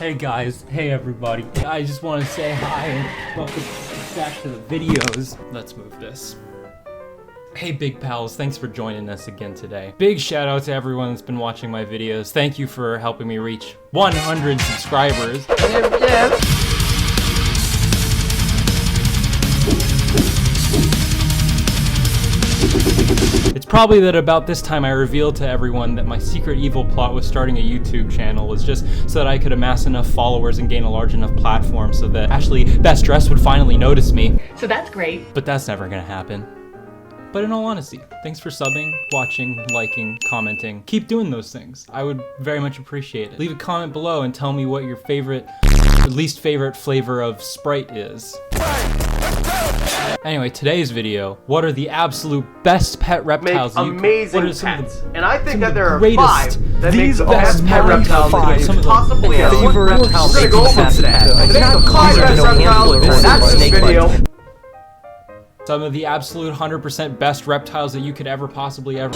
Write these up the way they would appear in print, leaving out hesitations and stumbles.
Hey guys, hey everybody. I just want to say hi and welcome back to the videos. Let's move this. Hey big pals, thanks for joining us again today. Big shout out to everyone that's been watching my videos. Thank you for helping me reach 100 subscribers. It's probably that about this time I revealed to everyone that my secret evil plot was starting a YouTube channel was just so that I could amass enough followers and gain a large enough platform so that Ashley Best Dressed would finally notice me. So that's great. But that's never gonna happen. But in all honesty, thanks for subbing, watching, liking, commenting. Keep doing those things. I would very much appreciate it. Leave a comment below and tell me what your least favorite flavor of Sprite is. Anyway, today's video, what are the absolute best pet reptiles? Make amazing pets. And I think that there are greatest, 5 that make the best best pet reptiles that you could possibly have. favorite reptiles We're gonna go over today. Today the 5 best reptiles, that's this video. Some of the absolute 100% best reptiles that you could ever possibly ever.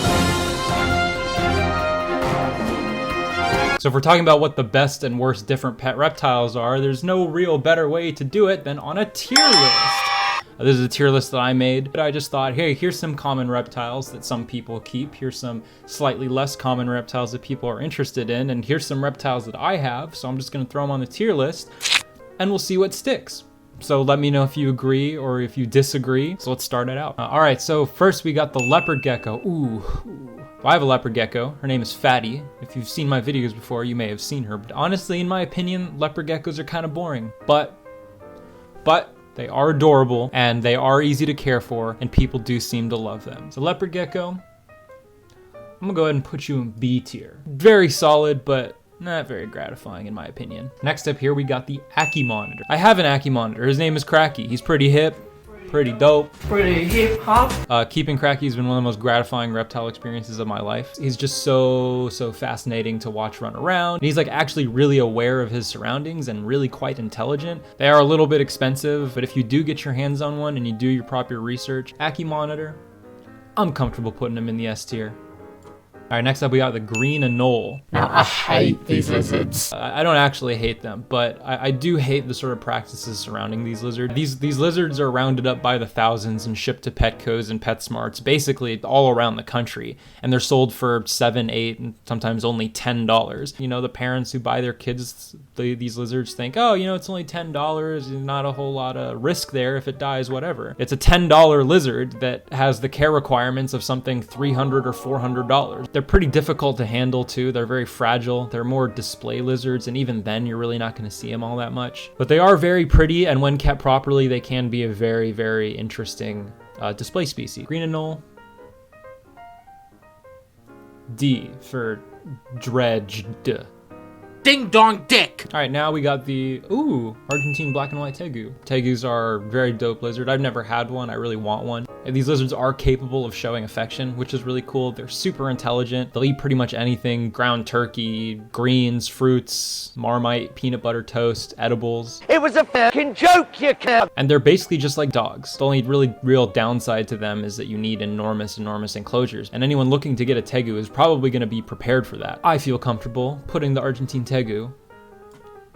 So if we're talking about what the best and worst different pet reptiles are, there's no real better way to do it than on a tier list. This is a tier list that I made, but I just thought, hey, here's some common reptiles that some people keep. Here's some slightly less common reptiles that people are interested in, and here's some reptiles that I have, so I'm just gonna throw them on the tier list, and we'll see what sticks. So let me know if you agree or if you disagree. So let's start it out. All right, so first we got the Leopard Gecko. Ooh. Well, I have a Leopard Gecko. Her name is Fatty. If you've seen my videos before, you may have seen her. But honestly, in my opinion, Leopard Geckos are kind of boring. But they are adorable and they are easy to care for and people do seem to love them. So Leopard Gecko, I'm gonna go ahead and put you in B tier. Very solid, but not very gratifying in my opinion. Next up here, we got the Aki Monitor. I have an Aki Monitor. His name is Cracky. He's pretty hip, pretty dope. Pretty hip hop. Keeping Cracky has been one of the most gratifying reptile experiences of my life. He's just so fascinating to watch run around. And he's like actually really aware of his surroundings and really quite intelligent. They are a little bit expensive, but if you do get your hands on one and you do your proper research, Aki Monitor, I'm comfortable putting him in the S tier. All right, next up we got the green anole. Now I hate these lizards. I don't actually hate them, but I do hate the sort of practices surrounding these lizards. These lizards are rounded up by the thousands and shipped to Petco's and PetSmarts, basically all around the country. And they're sold for $7, $8, and sometimes only $10. You know, the parents who buy their kids these lizards think, oh, you know, it's only $10, not a whole lot of risk there if it dies, whatever. It's a $10 lizard that has the care requirements of something $300 or $400. They're pretty difficult to handle too. They're very fragile. They're more display lizards, and even then you're really not going to see them all that much. But they are very pretty, and when kept properly, they can be a very interesting display species. Green anole. D for dredged. Ding dong dick! All right, now we got the, Argentine black and white Tegu. Tegus are very dope lizard. I've never had one, I really want one. And these lizards are capable of showing affection, which is really cool. They're super intelligent. They'll eat pretty much anything, ground turkey, greens, fruits, Marmite, peanut butter toast, edibles. It was a fucking joke, you can't. And they're basically just like dogs. The only really real downside to them is that you need enormous enclosures. And anyone looking to get a Tegu is probably gonna be prepared for that. I feel comfortable putting the Argentine Tegu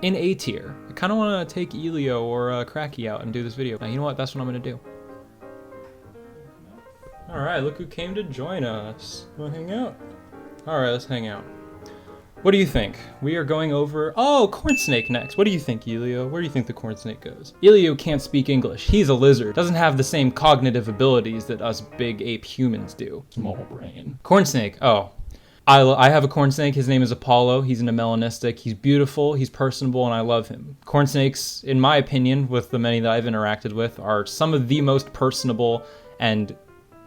in A tier. I kind of want to take Elio or Cracky out and do this video. Now, you know what? That's what I'm going to do. All right, look who came to join us. Want to hang out? All right, let's hang out. What do you think? We are going over, corn snake next. What do you think, Elio? Where do you think the corn snake goes? Elio can't speak English. He's a lizard. Doesn't have the same cognitive abilities that us big ape humans do. Small brain. Corn snake, I have a corn snake. His name is Apollo. He's an melanistic. He's beautiful, he's personable, and I love him. Corn snakes, in my opinion, with the many that I've interacted with, are some of the most personable and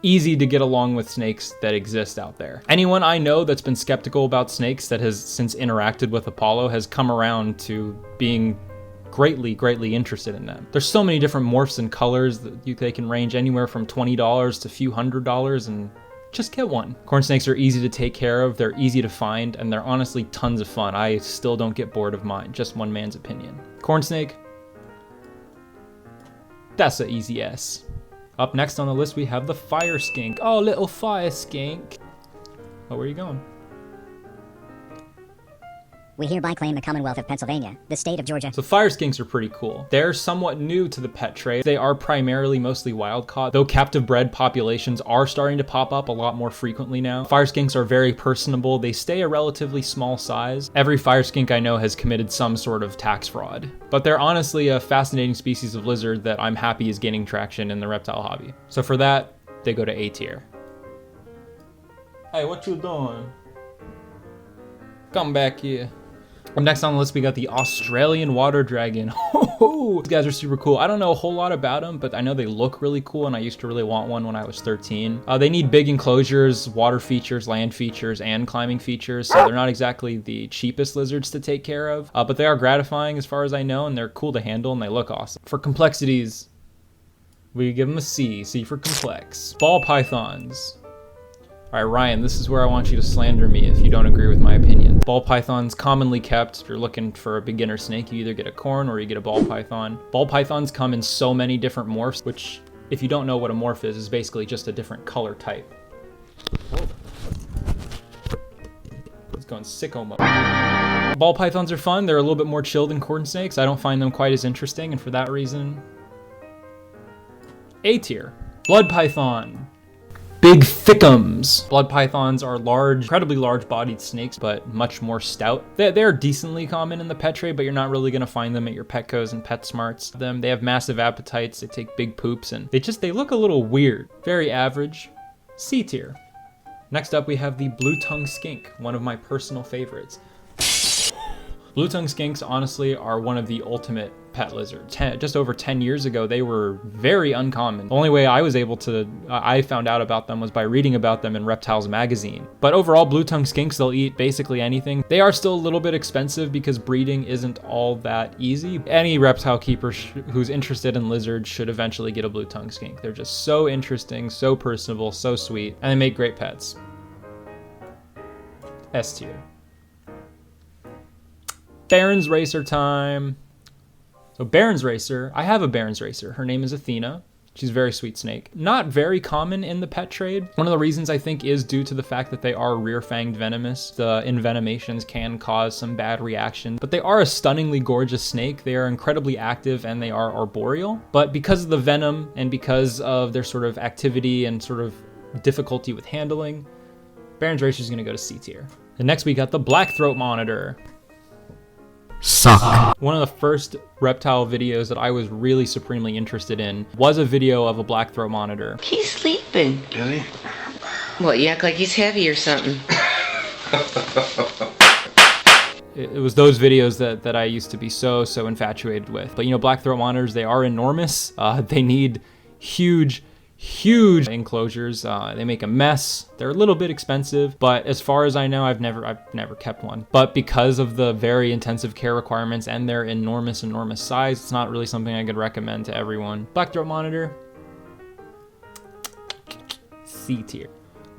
easy to get along with snakes that exist out there. Anyone I know that's been skeptical about snakes that has since interacted with Apollo has come around to being greatly interested in them. There's so many different morphs and colors that they can range anywhere from $20 to a few $100s, and just get one. Corn snakes are easy to take care of, they're easy to find, and they're honestly tons of fun. I still don't get bored of mine, just one man's opinion. Corn snake, that's an easy S. Up next on the list, we have the fire skink. Oh, little fire skink. Oh, where are you going? We hereby claim the Commonwealth of Pennsylvania, the state of Georgia. So fire skinks are pretty cool. They're somewhat new to the pet trade. They are primarily mostly wild caught, though captive bred populations are starting to pop up a lot more frequently now. Fire skinks are very personable. They stay a relatively small size. Every fire skink I know has committed some sort of tax fraud, but they're honestly a fascinating species of lizard that I'm happy is gaining traction in the reptile hobby. So for that, they go to A tier. Hey, what you doing? Come back here. Next on the list, we got the Australian water dragon. These guys are super cool. I don't know a whole lot about them, but I know they look really cool, and I used to really want one when I was 13. They need big enclosures, water features, land features, and climbing features, so they're not exactly the cheapest lizards to take care of, but they are gratifying as far as I know, and they're cool to handle, and they look awesome. For complexities, we give them a C for complex. Ball pythons. All right, Ryan, this is where I want you to slander me if you don't agree with my opinion. Ball pythons commonly kept. If you're looking for a beginner snake, you either get a corn or you get a ball python. Ball pythons come in so many different morphs, which, if you don't know what a morph is basically just a different color type. It's going sicko mode. Ball pythons are fun. They're a little bit more chill than corn snakes. I don't find them quite as interesting, and for that reason, A tier. Blood python. Big thickums. Blood pythons are large, incredibly large-bodied snakes, but much more stout. They're decently common in the pet trade, but you're not really gonna find them at your Petcos and PetSmarts. They have massive appetites, they take big poops, and they look a little weird. Very average. C tier. Next up, we have the blue-tongued skink, one of my personal favorites. Blue-tongued skinks, honestly, are one of the ultimate pet lizards. Just over 10 years ago, they were very uncommon. The only way I found out about them was by reading about them in Reptiles magazine. But overall, blue-tongued skinks, they'll eat basically anything. They are still a little bit expensive because breeding isn't all that easy. Any reptile keeper who's interested in lizards should eventually get a blue-tongued skink. They're just so interesting, so personable, so sweet, and they make great pets. S tier. Baron's Racer time. So Baron's Racer, I have a Baron's Racer. Her name is Athena. She's a very sweet snake. Not very common in the pet trade. One of the reasons I think is due to the fact that they are rear-fanged venomous. The envenomations can cause some bad reactions, but they are a stunningly gorgeous snake. They are incredibly active and they are arboreal. But because of the venom and because of their sort of activity and sort of difficulty with handling, Baron's Racer is gonna go to C tier. And next we got the Black Throat Monitor. Suck. One of the first reptile videos that I was really supremely interested in was a video of a black throat monitor. He's sleeping. Really? What, you act like he's heavy or something? It was those videos that I used to be so infatuated with. But you know, black throat monitors, they are enormous. They need huge enclosures. They make a mess. They're a little bit expensive, but as far as I know, I've never kept one. But because of the very intensive care requirements and their enormous size, it's not really something I could recommend to everyone. Black throat monitor, C tier.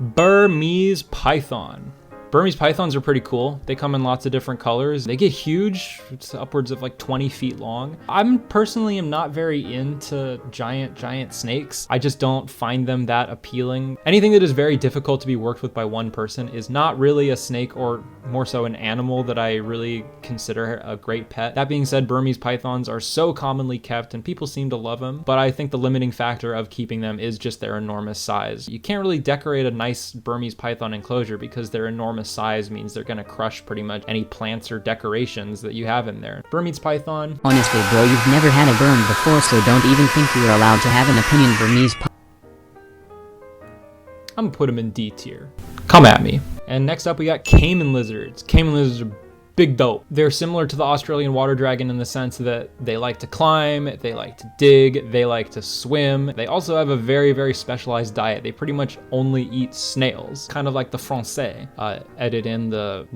Burmese Python. Burmese pythons are pretty cool. They come in lots of different colors. They get huge. It's upwards of like 20 feet long. I'm personally am not very into giant snakes. I just don't find them that appealing. Anything that is very difficult to be worked with by one person is not really a snake, or more so an animal that I really consider a great pet. That being said, Burmese pythons are so commonly kept and people seem to love them, but I think the limiting factor of keeping them is just their enormous size. You can't really decorate a nice Burmese python enclosure because their enormous size means they're gonna crush pretty much any plants or decorations that you have in there. Burmese python. Honestly, bro, you've never had a Burm before, so don't even think you're allowed to have an opinion. Burmese I'm gonna put them in D tier. Come at me. And next up we got Cayman Lizards. Cayman Lizards are big dope. They're similar to the Australian water dragon in the sense that they like to climb, they like to dig, they like to swim. They also have a very specialized diet. They pretty much only eat snails, kind of like the Francais. Edit in the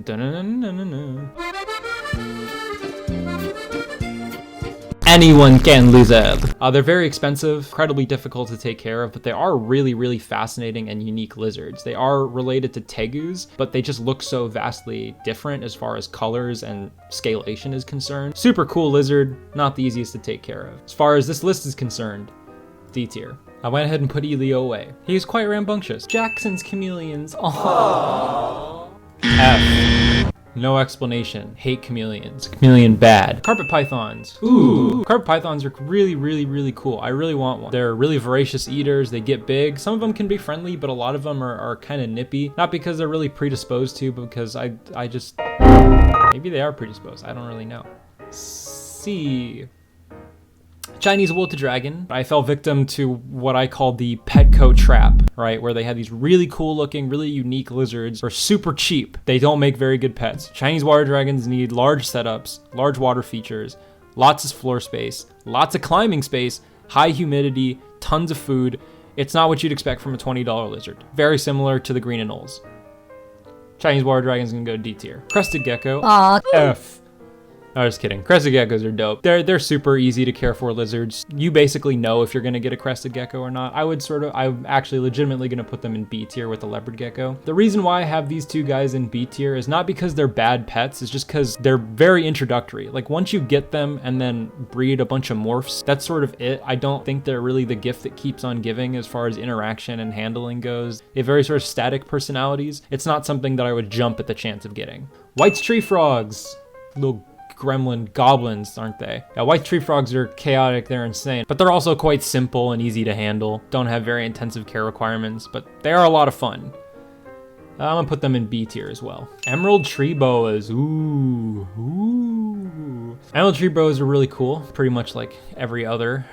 anyone can lizard. They're very expensive, incredibly difficult to take care of, but they are really fascinating and unique lizards. They are related to tegus, but they just look so vastly different as far as colors and scalation is concerned. Super cool lizard, not the easiest to take care of. As far as this list is concerned, D tier. I went ahead and put Elio away. He's quite rambunctious. Jackson's chameleons. Aww. F. No explanation. Hate chameleons. Chameleon bad. Carpet pythons. Ooh. Carpet pythons are really, really, really cool. I really want one. They're really voracious eaters. They get big. Some of them can be friendly, but a lot of them are kind of nippy. Not because they're really predisposed to, but because I just... Maybe they are predisposed. I don't really know. C. Chinese wilted dragon. I fell victim to what I call the Petco trap, right? Where they have these really cool looking, really unique lizards for super cheap. They don't make very good pets. Chinese water dragons need large setups, large water features, lots of floor space, lots of climbing space, high humidity, tons of food. It's not what you'd expect from a $20 lizard. Very similar to the green anoles. Chinese water dragons can go D tier. Crested gecko. F. I'm just kidding. Crested geckos are dope. They're super easy to care for lizards. You basically know if you're gonna get a crested gecko or not. I'm actually legitimately gonna put them in B tier with the leopard gecko. The reason why I have these two guys in B tier is not because they're bad pets, it's just because they're very introductory. Like once you get them and then breed a bunch of morphs, that's sort of it. I don't think they're really the gift that keeps on giving as far as interaction and handling goes. They have very sort of static personalities. It's not something that I would jump at the chance of getting. White's tree frogs. Little gremlin goblins, aren't they? Yeah, white tree frogs are chaotic, they're insane, but they're also quite simple and easy to handle. Don't have very intensive care requirements, but they are a lot of fun. I'm gonna put them in B tier as well. Emerald tree boas, ooh. Emerald tree boas are really cool, pretty much like every other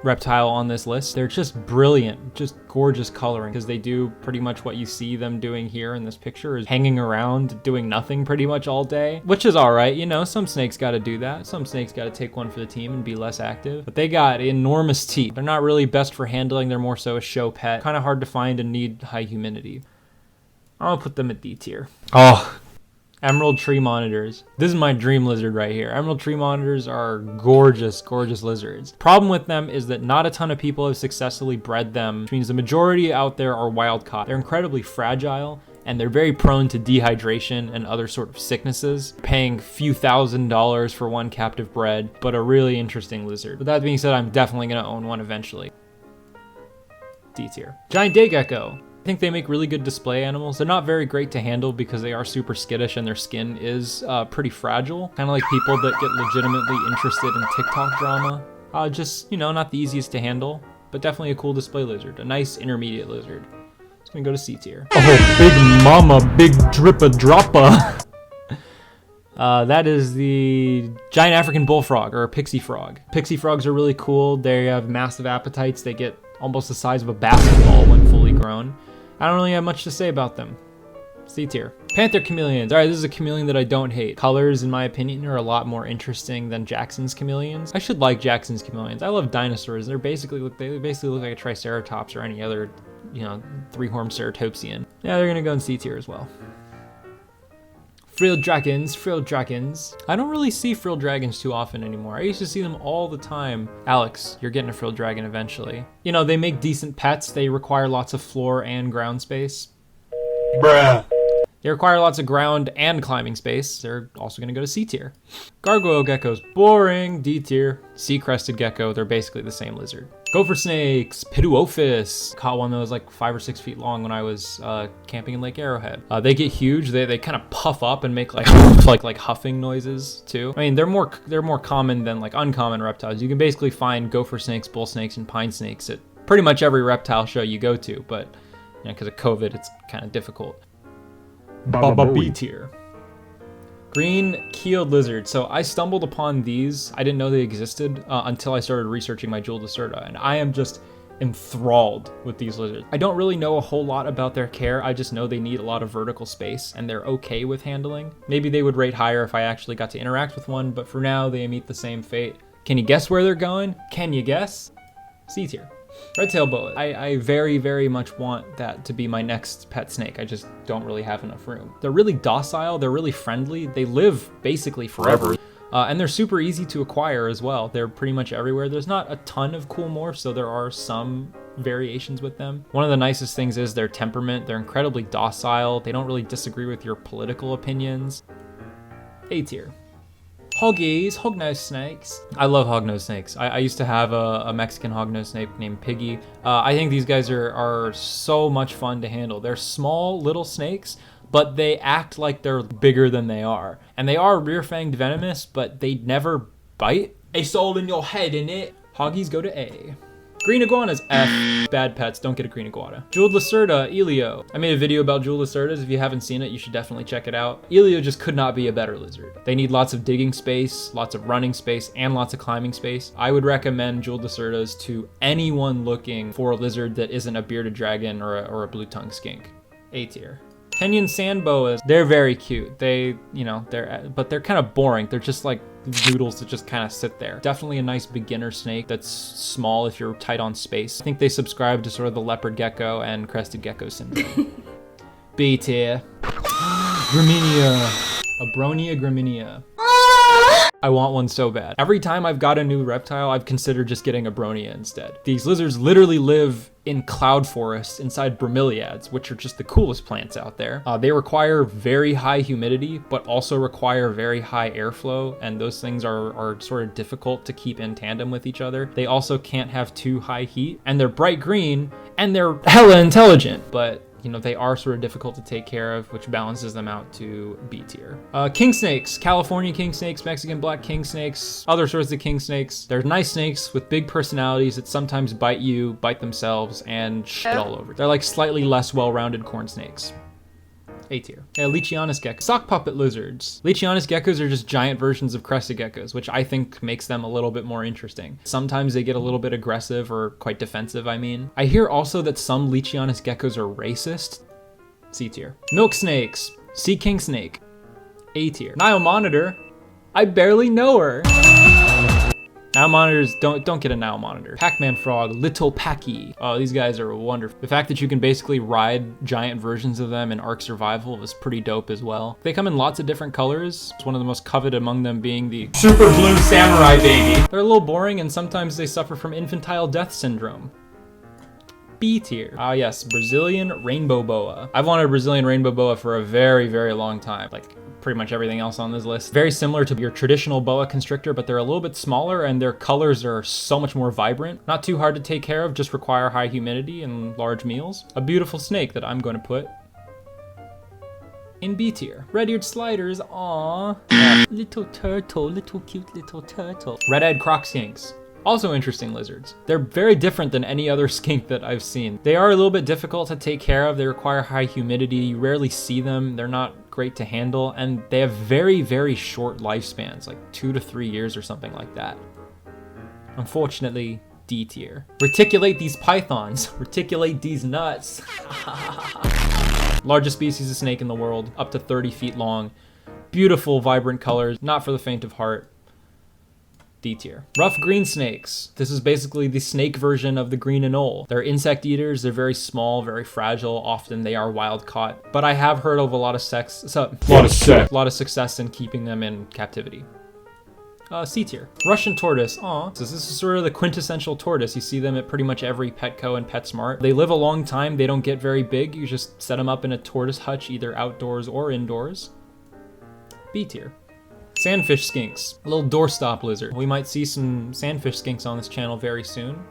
reptile on this list. They're just brilliant, just gorgeous coloring, because they do pretty much what you see them doing here in this picture, is hanging around doing nothing pretty much all day, which is all right. You know, some snakes got to do that. Some snakes got to take one for the team and be less active, but they got enormous teeth. They're not really best for handling. They're more so a show pet, kind of hard to find and need high humidity. I'm gonna put them at D tier. Oh, Emerald tree monitors. This is my dream lizard right here. Emerald tree monitors are gorgeous, gorgeous lizards. Problem with them is that not a ton of people have successfully bred them, which means the majority out there are wild caught. They're incredibly fragile and they're very prone to dehydration and other sort of sicknesses. Paying a few $1,000s for one captive bred, but a really interesting lizard. With that being said, I'm definitely gonna own one eventually. D tier. Giant day gecko. I think they make really good display animals. They're not very great to handle because they are super skittish and their skin is pretty fragile. Kind of like people that get legitimately interested in TikTok drama. Just, you know, not the easiest to handle, but definitely a cool display lizard. A nice intermediate lizard. It's gonna go to C tier. Oh, big mama, big drippa droppa. That is the giant African bullfrog, or a pixie frog. Pixie frogs are really cool. They have massive appetites. They get almost the size of a basketball when fully grown. I don't really have much to say about them. C tier. Panther Chameleons. All right, this is a chameleon that I don't hate. Colors, in my opinion, are a lot more interesting than Jackson's chameleons. I should like Jackson's chameleons. I love dinosaurs. They basically look like a triceratops or any other, you know, three-horned ceratopsian. Yeah, they're gonna go in C tier as well. Frilled dragons. I don't really see frilled dragons too often anymore. I used to see them all the time. Alex, you're getting a frilled dragon eventually. You know, they make decent pets. They require lots of floor and ground space. Bruh. They require lots of ground and climbing space. They're also gonna go to C tier. Gargoyle geckos, boring. D tier. C crested gecko, they're basically the same lizard. Gopher snakes, Piduophis. Caught one that was like 5 or 6 feet long when I was camping in Lake Arrowhead. They get huge. They kind of puff up and make like like huffing noises too. I mean, they're more common than like uncommon reptiles. You can basically find gopher snakes, bull snakes, and pine snakes at pretty much every reptile show you go to. But you know, because of COVID, it's kind of difficult. B tier. Green keeled lizard. So I stumbled upon these. I didn't know they existed until I started researching my Jewel Lacerta, and I am just enthralled with these lizards. I don't really know a whole lot about their care. I just know they need a lot of vertical space and they're okay with handling. Maybe they would rate higher if I actually got to interact with one, but for now they meet the same fate. Can you guess where they're going? Can you guess? C tier. Red-tailed boa. I very, very much want that to be my next pet snake. I just don't really have enough room. They're really docile. They're really friendly. They live basically forever. And they're super easy to acquire as well. They're pretty much everywhere. There's not a ton of cool morphs, so there are some variations with them. One of the nicest things is their temperament. They're incredibly docile. They don't really disagree with your political opinions. A tier. Hognose snakes. I love hognose snakes. I used to have a Mexican hognose snake named Piggy. I think these guys are so much fun to handle. They're small little snakes, but they act like they're bigger than they are. And they are rear-fanged venomous, but they never bite. A soul in your head, innit? Hoggies go to A. Green iguanas, F. Bad pets, don't get a green iguana. Jeweled Lacerda, Elio. I made a video about jeweled Lacerdas. If you haven't seen it, you should definitely check it out. Elio just could not be a better lizard. They need lots of digging space, lots of running space, and lots of climbing space. I would recommend jeweled Lacerdas to anyone looking for a lizard that isn't a bearded dragon or a blue-tongued skink. A tier. Kenyan sand boas, they're very cute. They, you know, but they're kind of boring. They're just like doodles that just kind of sit there. Definitely a nice beginner snake that's small if you're tight on space. I think they subscribe to sort of the leopard gecko and crested gecko syndrome. B tier. Graminia. Abronia graminia. I want one so bad. Every time I've got a new reptile, I've considered just getting a Bronia instead. These lizards literally live in cloud forests inside bromeliads, which are just the coolest plants out there. They require very high humidity, but also require very high airflow, and those things are sort of difficult to keep in tandem with each other. They also can't have too high heat, and they're bright green, and they're hella intelligent, but you know, they are sort of difficult to take care of, which balances them out to B tier. King snakes, California king snakes, Mexican black king snakes, other sorts of king snakes. They're nice snakes with big personalities that sometimes bite you, bite themselves, and shit all over. They're like slightly less well-rounded corn snakes. A tier. Lechianus gecko. Sock puppet lizards. Lechianus geckos are just giant versions of crested geckos, which I think makes them a little bit more interesting. Sometimes they get a little bit aggressive or quite defensive, I mean. I hear also that some Lechianus geckos are racist. C tier. Milk snakes. Sea king snake. A tier. Nile monitor. I barely know her. Nile monitors, don't get a Nile monitor. Pac-Man frog, little Packy. Oh, these guys are wonderful. The fact that you can basically ride giant versions of them in Ark Survival is pretty dope as well. They come in lots of different colors. It's one of the most coveted among them being the super blue samurai baby. They're a little boring and sometimes they suffer from infantile death syndrome. B tier. Ah yes, Brazilian Rainbow Boa. I've wanted a Brazilian Rainbow Boa for a very, very long time. Like pretty much everything else on this list. Very similar to your traditional boa constrictor, but they're a little bit smaller and their colors are so much more vibrant. Not too hard to take care of, just require high humidity and large meals. A beautiful snake that I'm going to put in B tier. Red-eared sliders, aww. Yeah. Little turtle, little cute little turtle. Red-eyed croc skinks. Also interesting lizards. They're very different than any other skink that I've seen. They are a little bit difficult to take care of. They require high humidity. You rarely see them. They're not great to handle, and they have very, very short lifespans, like 2 to 3 years or something like that. Unfortunately, D tier. Reticulate these pythons. Reticulate these nuts. Largest species of snake in the world, up to 30 feet long. Beautiful, vibrant colors, not for the faint of heart. D tier. Rough green snakes. This is basically the snake version of the green anole. They're insect eaters. They're very small, very fragile. Often they are wild caught, but I have heard of a lot of success in keeping them in captivity. C tier. Russian tortoise. Aw. So this is sort of the quintessential tortoise. You see them at pretty much every Petco and PetSmart. They live a long time. They don't get very big. You just set them up in a tortoise hutch, either outdoors or indoors. B tier. Sandfish skinks, a little doorstop lizard. We might see some sandfish skinks on this channel very soon.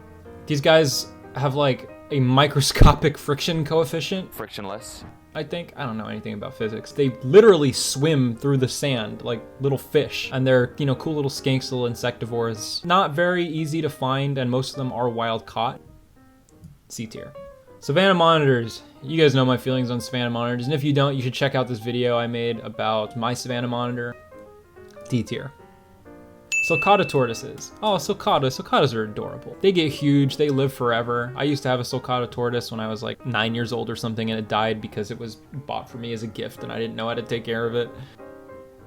These guys have like a microscopic friction coefficient. Frictionless. I think. I don't know anything about physics. They literally swim through the sand like little fish. And they're, you know, cool little skinks, little insectivores. Not very easy to find, and most of them are wild caught. C tier. Savannah monitors. You guys know my feelings on Savannah monitors, and if you don't, you should check out this video I made about my Savannah monitor. D tier. Sulcata tortoises. Oh, sulcatas are adorable. They get huge, they live forever. I used to have a sulcata tortoise when I was like 9 years old or something, and it died because it was bought for me as a gift and I didn't know how to take care of it.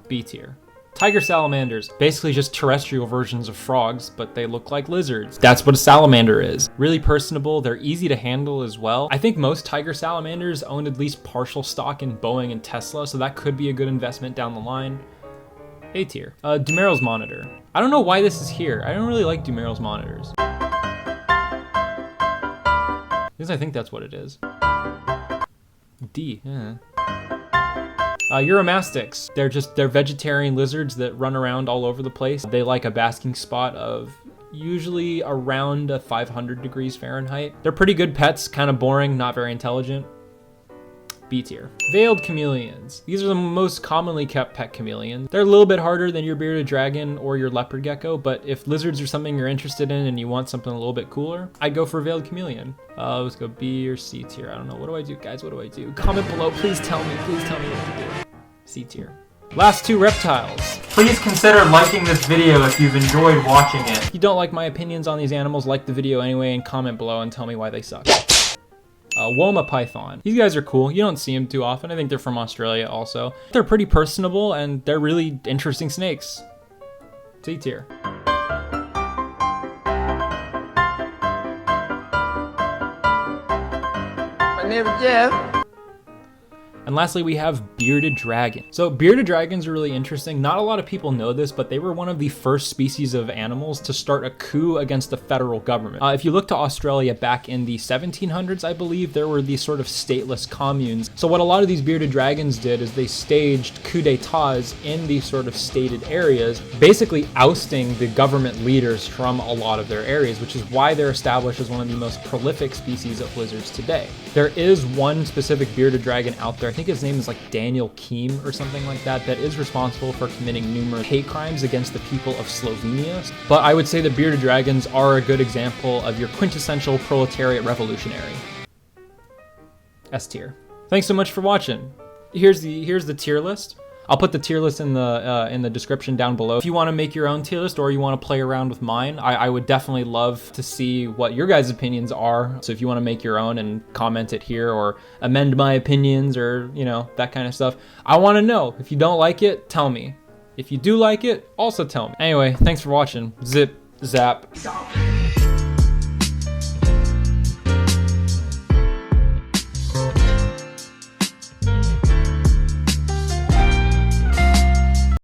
B tier. Tiger salamanders. Basically just terrestrial versions of frogs, but they look like lizards. That's what a salamander is. Really personable, they're easy to handle as well. I think most tiger salamanders own at least partial stock in Boeing and Tesla, so that could be a good investment down the line. A tier. Dumerril's monitor. I don't know why this is here. I don't really like Dumerril's monitors. Because I think that's what it is. D. Yeah. Uromastyx. They're vegetarian lizards that run around all over the place. They like a basking spot of usually around 500 degrees Fahrenheit. They're pretty good pets, kind of boring, not very intelligent. B tier. Veiled chameleons. These are the most commonly kept pet chameleons. They're a little bit harder than your bearded dragon or your leopard gecko, but if lizards are something you're interested in and you want something a little bit cooler, I'd go for veiled chameleon. Let's go B or C tier. I don't know. What do I do, guys? What do I do? Comment below. Please tell me. Please tell me what to do. C tier. Last two reptiles. Please consider liking this video if you've enjoyed watching it. If you don't like my opinions on these animals, like the video anyway and comment below and tell me why they suck. Woma Python. These guys are cool. You don't see them too often. I think they're from Australia also. They're pretty personable and they're really interesting snakes. C tier. My name is Jeff. And lastly, we have bearded dragon. So bearded dragons are really interesting. Not a lot of people know this, but they were one of the first species of animals to start a coup against the federal government. If you look to Australia back in the 1700s, I believe, there were these sort of stateless communes. So what a lot of these bearded dragons did is they staged coup d'etats in these sort of stated areas, basically ousting the government leaders from a lot of their areas, which is why they're established as one of the most prolific species of lizards today. There is one specific bearded dragon out there. I think his name is like Daniel Keem or something like that, that is responsible for committing numerous hate crimes against the people of Slovenia. But I would say the bearded dragons are a good example of your quintessential proletariat revolutionary. S tier. Thanks so much for watching. Here's the tier list. I'll put the tier list in the description down below. If you want to make your own tier list or you want to play around with mine, I would definitely love to see what your guys' opinions are. So if you want to make your own and comment it here or amend my opinions or, you know, that kind of stuff, I want to know. If you don't like it, tell me. If you do like it, also tell me. Anyway, thanks for watching. Zip, zap.